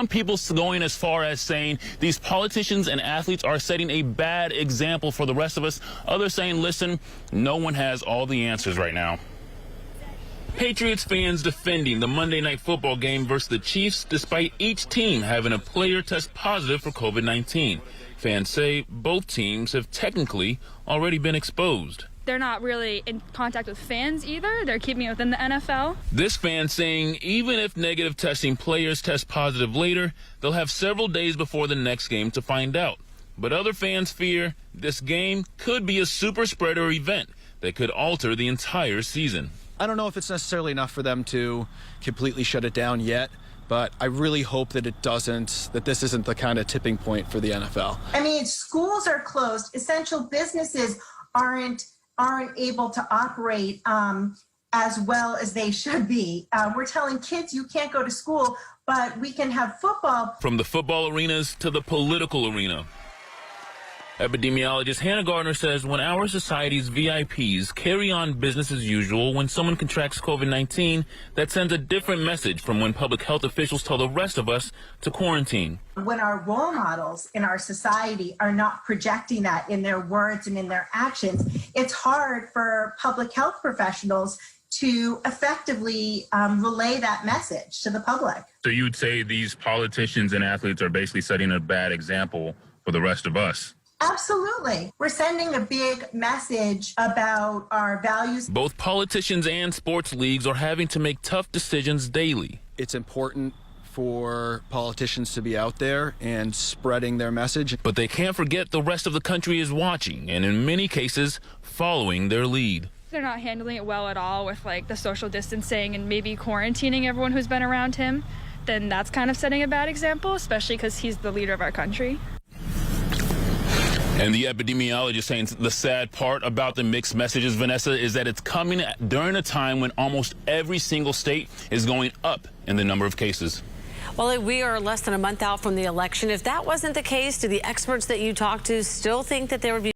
Some people going as far as saying these politicians and athletes are setting a bad example for the rest of us. Others saying, listen, no one has all the answers right now. Patriots fans defending the Monday Night Football game versus the Chiefs despite each team having a player test positive for COVID-19. Fans say both teams have technically already been exposed. They're not really in contact with fans either. They're keeping it within the NFL. This fan saying even if negative testing players test positive later, they'll have several days before the next game to find out. But other fans fear this game could be a super spreader event that could alter the entire season. I don't know if it's necessarily enough for them to completely shut it down yet, but I really hope that that this isn't the kind of tipping point for the NFL. I mean, schools are closed. Essential businesses aren't able to operate as well as they should be. We're telling kids you can't go to school, but we can have football. From the football arenas to the political arena. Epidemiologist Hannah Gardner says when our society's VIPs carry on business as usual when someone contracts COVID-19, that sends a different message from when public health officials tell the rest of us to quarantine. When our role models in our society are not projecting that in their words and in their actions, it's hard for public health professionals to effectively relay that message to the public. So you would say these politicians and athletes are basically setting a bad example for the rest of us? Absolutely. We're sending a big message about our values. Both politicians and sports leagues are having to make tough decisions daily. It's important for politicians to be out there and spreading their message. But they can't forget the rest of the country is watching and in many cases following their lead. They're not handling it well at all with like the social distancing and maybe quarantining everyone who's been around him. Then that's kind of setting a bad example, especially because he's the leader of our country. And the epidemiologist saying the sad part about the mixed messages, Vanessa, is that it's coming during a time when almost every single state is going up in the number of cases. Well, we are less than a month out from the election. If that wasn't the case, do the experts that you talked to still think that there would be